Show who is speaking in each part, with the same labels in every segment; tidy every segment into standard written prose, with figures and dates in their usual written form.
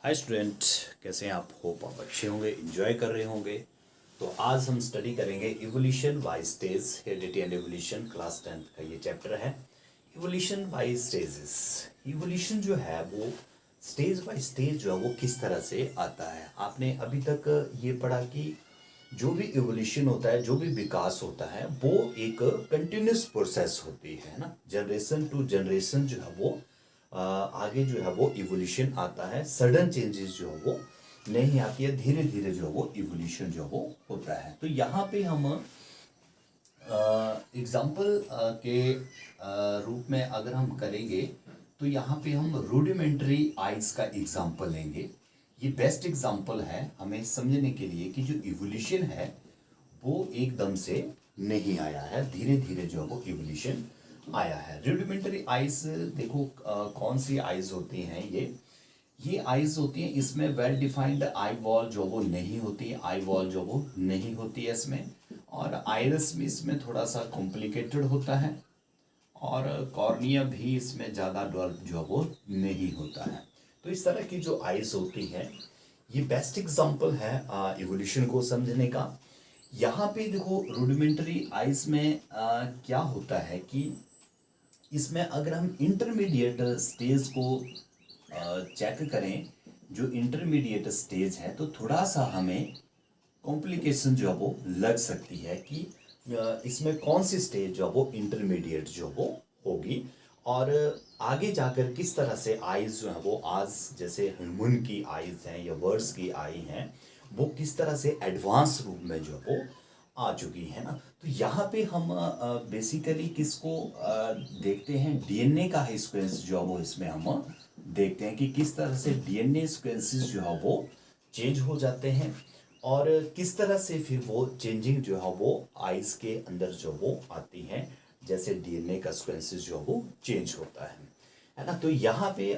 Speaker 1: Hi student, कैसे हैं आप? होप आप अच्छे होंगे, एंजॉय कर रहे होंगे। तो आज हम स्टडी करेंगे evolution by stage, heredity and evolution, class 10 का ये चैप्टर है। Evolution bye stages. इवोल्यूशन जो है वो स्टेज बाय स्टेज जो है वो किस तरह से आता है। आपने अभी तक ये पढ़ा कि जो भी इवोल्यूशन होता है, जो भी विकास होता है, वो एक कंटिन्यूस प्रोसेस होती है ना। जनरेशन टू जनरेशन जो है वो आगे जो है वो इवोल्यूशन आता है। सडन चेंजेस जो है वो नहीं आती है, धीरे धीरे जो है वो इवोल्यूशन जो है वो होता है। तो यहाँ पे हम एग्जाम्पल के रूप में अगर हम करेंगे तो यहाँ पे हम रूडिमेंट्री आइज का एग्जाम्पल लेंगे। ये बेस्ट एग्जाम्पल है हमें समझने के लिए कि जो इवोल्यूशन है वो एकदम से नहीं आया है, धीरे धीरे जो है वो इवोल्यूशन आया है। रूडिमेंटरी आइज देखो, कौन सी आइज होती हैं ये आइज होती हैं, इसमें वेल डिफाइंड आई वॉल जो वो नहीं होती है, आई वॉल जो वो नहीं होती है इसमें। और आइरिस भी इसमें थोड़ा सा कॉम्प्लिकेटेड होता है, और कॉर्निया भी इसमें ज़्यादा डेवलप जो वो नहीं होता है। तो इस तरह की जो आइज होती है ये बेस्ट एग्जाम्पल है इवोल्यूशन को समझने का। यहाँ पे देखो रूडिमेंटरी आइज में क्या होता है कि इसमें अगर हम इंटरमीडिएट स्टेज को चेक करें, जो इंटरमीडिएट स्टेज है, तो थोड़ा सा हमें कॉम्प्लिकेशन जो है वो लग सकती है कि इसमें कौन सी स्टेज जो है वो इंटरमीडिएट जो वो होगी, और आगे जाकर किस तरह से आइज जो है वो आज जैसे ह्यूमन की आइज हैं या बर्ड्स की आई हैं, वो किस तरह से एडवांस रूप में जो वो आ चुकी है ना। तो यहाँ पे हम बेसिकली किसको देखते हैं, डीएनए का सीक्वेंस जो है वो इसमें हम देखते हैं कि किस तरह से डीएनए सीक्वेंसेस जो है वो चेंज हो जाते हैं, और किस तरह से फिर वो चेंजिंग जो है वो आइज के अंदर जो वो आती है, जैसे डीएनए का सीक्वेंसेस जो है वो चेंज होता है ना। तो यहाँ पे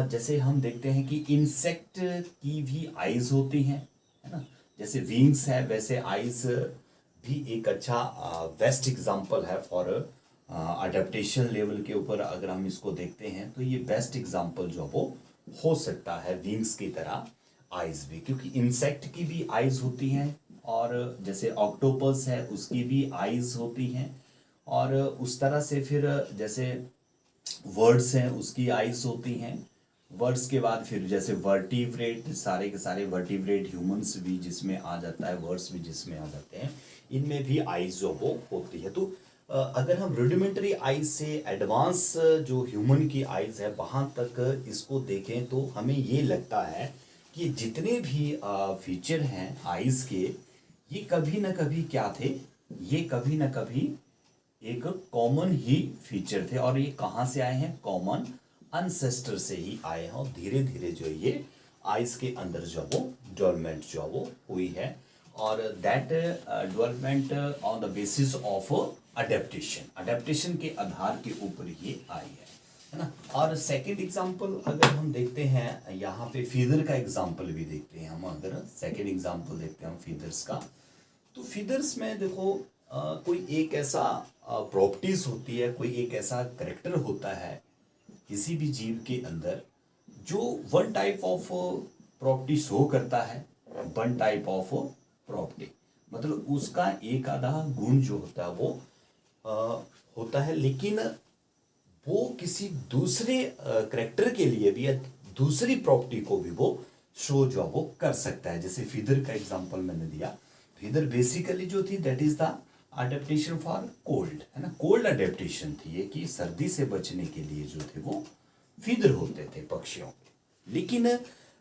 Speaker 1: जैसे हम देखते हैं कि इंसेक्ट की भी आइज होती हैं, है ना। जैसे विंग्स है वैसे आइज भी एक अच्छा बेस्ट एग्जांपल है फॉर अडेप्टेशन लेवल के ऊपर। अगर हम इसको देखते हैं तो ये बेस्ट एग्जांपल जो वो हो सकता है विंग्स की तरह आइज भी, क्योंकि इंसेक्ट की भी आइज होती हैं, और जैसे ऑक्टोपस है उसकी भी आइज होती हैं, और उस तरह से फिर जैसे वर्ड्स हैं उसकी आइज होती हैं। वर्ड्स के बाद फिर जैसे वर्टिब्रेट, सारे के सारे वर्टिब्रेट ह्यूमंस भी जिसमें आ जाता है, वर्ड्स भी जिसमें आ जाते हैं, इनमें भी आइज जो वो होती है। तो अगर हम रूडिमेंटरी आइज से एडवांस जो ह्यूमन की आइज है वहाँ तक इसको देखें तो हमें ये लगता है कि जितने भी फीचर हैं आइज के, ये कभी ना कभी क्या थे, ये कभी ना कभी एक कॉमन ही फीचर थे, और ये कहाँ से आए हैं, कॉमन अनसेस्टर से ही आए हैं, और धीरे धीरे जो ये आइज के अंदर जो वो डेवलपमेंट जो वो हुई है, और that development on the basis of adaptation, adaptation के आधार के ऊपर ये आई है ना। और सेकंड एग्जांपल अगर हम देखते हैं, यहाँ पे फीदर का एग्जांपल भी देखते हैं हम। अगर सेकंड एग्जांपल देखते हैं हम फीदर्स का, तो फीदर्स में देखो कोई एक ऐसा प्रॉपर्टीज होती है, कोई एक ऐसा करेक्टर होता है किसी भी जीव के अंदर, जो one type of property show करता है, वन टाइप ऑफ प्रॉपर्टी, मतलब उसका एक आधा गुण जो होता है वो होता है, लेकिन वो किसी दूसरे करेक्टर के लिए भी या दूसरी प्रॉपर्टी को भी वो शो जो वो कर सकता है। जैसे फीदर का एग्जांपल मैंने दिया, फीदर बेसिकली जो थी that is the adaptation for cold, है ना, कोल्ड अडेप्टेशन थी ये, कि सर्दी से बचने के लिए जो थे वो फीदर होते थे पक्षियों के। लेकिन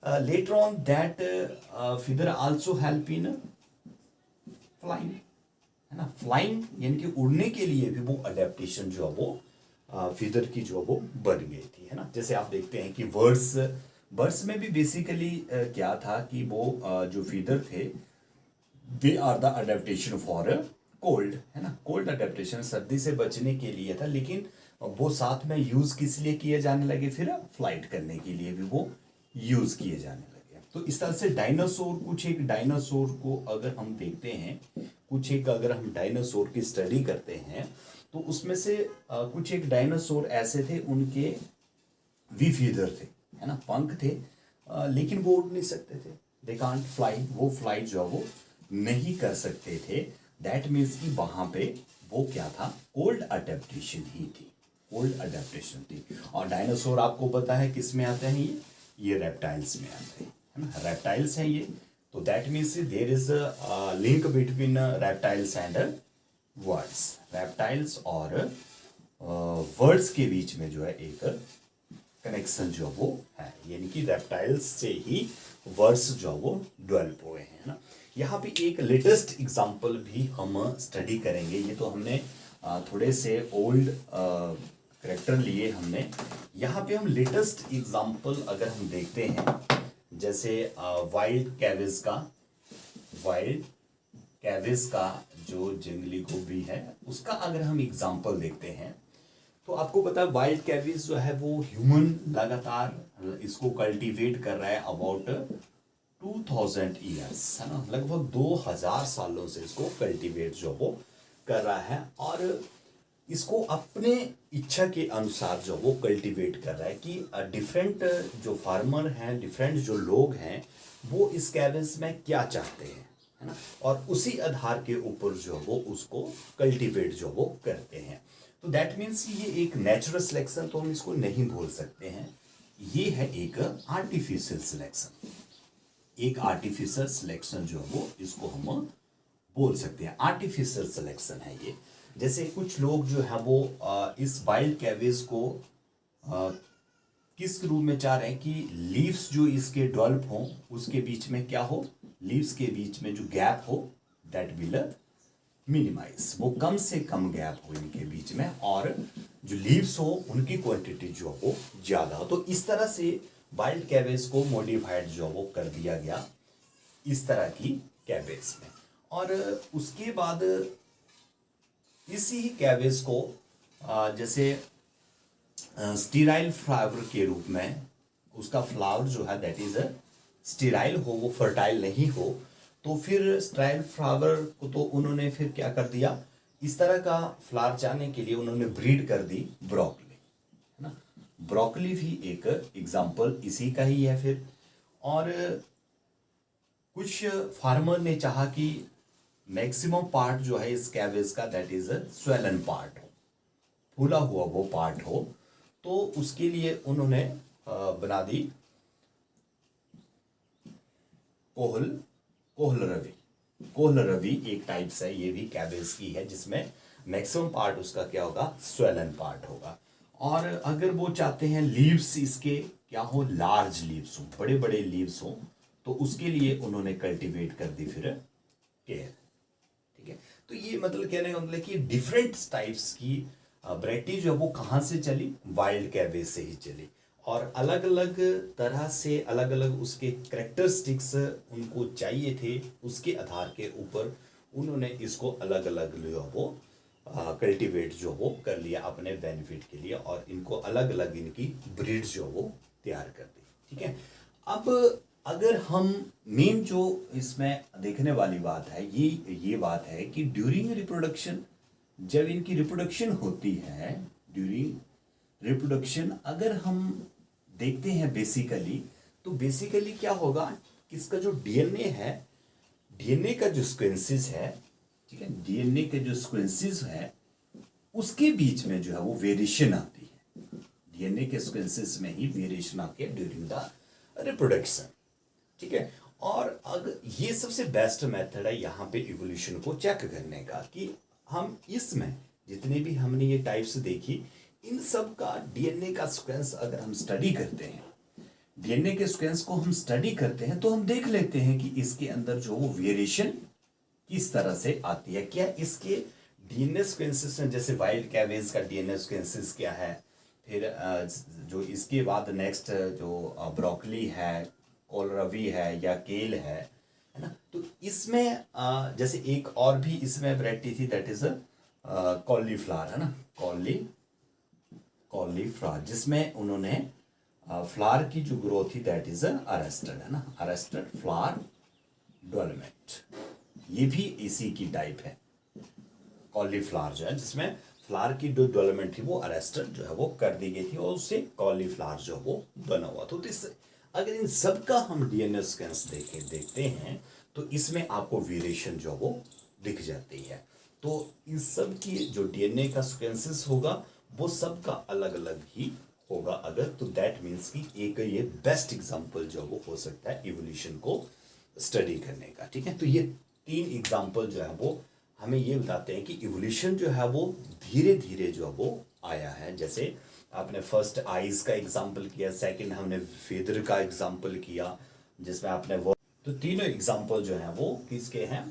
Speaker 1: later on that feather also help in flying, है ना, फ्लाइंग यानी कि उड़ने के लिए भी वो अडेप्टेशन जो है वो फीदर की जो वो बन गई थी, है ना। जैसे आप देखते हैं कि बर्ड्स, बर्ड्स में भी बेसिकली क्या था कि वो जो फीदर थे, they are the adaptation for cold, है ना, कोल्ड अडेप्टेशन सर्दी से बचने के लिए था, लेकिन वो साथ में यूज किस लिए किए जाने लगे, फिर फ्लाइट करने के लिए भी वो यूज किए जाने लगे। तो इस तरह से डायनासोर, कुछ एक डायनासोर को अगर हम देखते हैं, कुछ एक अगर हम डायनासोर की स्टडी करते हैं, तो उसमें से कुछ एक डायनासोर ऐसे थे, उनके वी फीदर थे, है ना, पंख थे, लेकिन वो उड़ नहीं सकते थे, दे कांट फ्लाई, वो फ्लाई जो है वो नहीं कर सकते थे। दैट मीन्स कि वहाँ पे वो क्या था, कोल्ड अडेप्टेशन ही थी, कोल्ड अडेप्टेशन थी। और डायनासोर आपको पता है किस में आते हैं, ये रेप्टाइल्स में आते हैं, है ना, रेप्टाइल्स हैं ये। तो that means there is a link between reptiles and birds, reptiles और वर्ड्स के बीच में जो है एक कनेक्शन जो वो है, यानी कि रेप्टाइल्स से ही वर्ड्स जो वो डेवलप हुए हैं ना। यहाँ पे एक लेटेस्ट एग्जांपल भी हम स्टडी करेंगे। ये तो हमने थोड़े से ओल्ड करेक्टर लिए हमने, यहाँ पे हम लेटेस्ट एग्जांपल अगर हम देखते हैं, जैसे वाइल्ड कैविस का जो जंगली गोभी है उसका अगर हम एग्जांपल देखते हैं, तो आपको पता है वाइल्ड कैविस जो है वो ह्यूमन लगातार इसको कल्टीवेट कर रहा है अबाउट 2000 ईयर्स, है ना, लगभग 2000 सालों से इसको कल्टीवेट जो वो कर रहा है। और इसको अपने इच्छा के अनुसार जो वो कल्टीवेट कर रहा है कि डिफरेंट जो फार्मर हैं, डिफरेंट जो लोग हैं, वो इस कैविस में क्या चाहते हैं, है ना, और उसी आधार के ऊपर जो वो उसको कल्टीवेट जो वो करते हैं। तो दैट मीन्स ये एक नेचुरल सिलेक्शन तो हम इसको नहीं बोल सकते हैं, ये है एक आर्टिफिशियल सिलेक्शन, एक आर्टिफिशियल सिलेक्शन जो वो इसको हम बोल सकते हैं, आर्टिफिशियल सिलेक्शन है ये। जैसे कुछ लोग जो है वो इस वाइल्ड कैविस को किस रूप में चाह रहे हैं कि लीव्स जो इसके डेवलप हों उसके बीच में क्या हो, लीव्स के बीच में जो गैप हो दैट विल मिनिमाइज, वो कम से कम गैप हो इनके बीच में, और जो लीव्स हो उनकी क्वांटिटी जो हो ज्यादा हो। तो इस तरह से वाइल्ड कैविस को मॉडिफाइड जो वो कर दिया गया इस तरह की कैविस में। और उसके बाद इसी कैविस को जैसे स्टीराइल फ्लावर के रूप में, उसका फ्लावर जो है दैट इज स्टीराइल हो, वो फर्टाइल नहीं हो, तो फिर स्टीराइल फ्लावर को तो उन्होंने फिर क्या कर दिया, इस तरह का फ्लावर चाहने के लिए उन्होंने ब्रीड कर दी ब्रोकली, है ना, ब्रोकली भी एक एग्जाम्पल इसी का ही है फिर। और कुछ फार्मर ने चाहा कि मैक्सिमम पार्ट जो है इस कैविस का दैट इज स्वेलन पार्ट हो, फूला हुआ वो पार्ट हो, तो उसके लिए उन्होंने बना दी कोहल रवि एक टाइप से ये भी कैविस की है, जिसमें मैक्सिमम पार्ट उसका क्या होगा, स्वेलन पार्ट होगा। और अगर वो चाहते हैं लीव्स इसके क्या हो, लार्ज लीव्स हो, बड़े बड़े लीव्स हो, तो उसके लिए उन्होंने कल्टीवेट कर दी फिर केयर, ठीक है। तो ये मतलब कहने का मतलब कि डिफरेंट टाइप्स की वैरायटी जो है वो कहाँ से चली, वाइल्ड कैविस से ही चली, और अलग अलग तरह से अलग अलग उसके करेक्टरिस्टिक्स उनको चाहिए थे, उसके आधार के ऊपर उन्होंने इसको अलग अलग जो वो कल्टीवेट जो वो कर लिया अपने बेनिफिट के लिए, और इनको अलग अलग इनकी ब्रीड जो वो तैयार कर दी, ठीक है। अब अगर हम मेन जो इसमें देखने वाली बात है ये बात है कि ड्यूरिंग रिप्रोडक्शन, जब इनकी रिप्रोडक्शन होती है, ड्यूरिंग रिप्रोडक्शन अगर हम देखते हैं बेसिकली, तो बेसिकली क्या होगा कि इसका जो डीएनए है, डीएनए का जो सीक्वेंसेस है, ठीक है, डीएनए के जो सीक्वेंसेस है उसके बीच में जो है वो वेरिएशन आती है, डीएनए के सीक्वेंसेस में ही वेरिएशन आती है ड्यूरिंग द रिप्रोडक्शन, ठीक है। और अगर ये सबसे बेस्ट मेथड है यहाँ पे इवोल्यूशन को चेक करने का, कि हम इसमें जितने भी हमने ये टाइप्स देखी, इन सब का डीएनए का सीक्वेंस अगर हम स्टडी करते हैं, डीएनए के सीक्वेंस को हम स्टडी करते हैं, तो हम देख लेते हैं कि इसके अंदर जो वो वेरिएशन किस तरह से आती है, क्या इसके डीएनए सीक्वेंसेस में, जैसे वाइल्ड कैविस का डीएनए सीक्वेंसेस क्या है, फिर जो इसके बाद नेक्स्ट जो ब्रोकली है, कोलरवी है या केल है ना, तो इसमें जैसे एक और भी इसमें वैरायटी थी दैट इज कॉलीफ्लावर, है ना, कॉलीफ्लावर, जिसमें उन्होंने फ्लावर की जो ग्रोथ थी दैट इज अरेस्टेड, है ना, अरेस्टेड फ्लावर डेवलपमेंट, ये भी इसी की टाइप है, कॉलीफ्लावर जो है जिसमें फ्लावर की जो डेवलपमेंट थी वो अरेस्टेड जो है वो कर दी गई थी, और उससे कॉलीफ्लावर जो वो बना हुआ था। तो इस अगर इन सब का हम डीएनए सीक्वेंस देखते हैं तो इसमें आपको वेरिएशन जो वो दिख जाती है। तो इन सब की जो डीएनए का सीक्वेंसेस होगा वो सब का अलग अलग ही होगा अगर, तो दैट मीन्स कि एक ये बेस्ट एग्जांपल जो वो हो सकता है इवोल्यूशन को स्टडी करने का। ठीक है, तो ये 3 एग्जांपल जो है वो हमें ये बताते हैं कि इवोल्यूशन जो है वो धीरे धीरे जो वो आया है। जैसे आपने फर्स्ट आइज का एग्जांपल किया, सेकंड हमने फेदर का एग्जांपल किया जिसमें आपने वो, तो तीनों एग्जांपल जो हैं वो किसके हैं,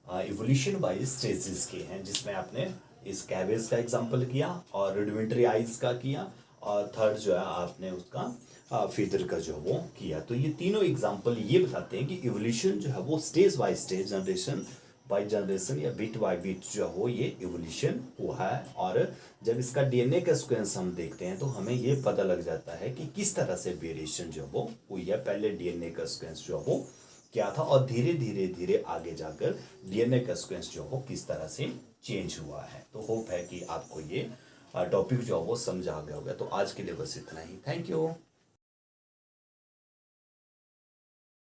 Speaker 1: इवोल्यूशन वाइज स्टेजेस के हैं, जिसमें आपने इस कैबेज का एग्जांपल किया और रुडिमेंट्री आइज का किया और थर्ड जो है आपने उसका फेदर का जो वो किया। तो ये तीनों एग्जांपल ये बताते हैं कि इवोल्यूशन जो है वो stage by stage, generation by generation या बिट बाय बिट जो हो ये इवोल्यूशन हुआ है। और जब इसका डीएनए का सीक्वेंस हम देखते हैं तो हमें ये पता लग जाता है कि किस तरह से वेरिएशन जो वो हुई है। पहले डीएनए का सीक्वेंस जो वो क्या था और धीरे धीरे धीरे आगे जाकर डीएनए का सीक्वेंस जो हो किस तरह से चेंज हुआ है। तो होप है कि आपको ये टॉपिक जो वो समझ आ गया होगा। तो आज के लिए बस इतना ही। Thank you.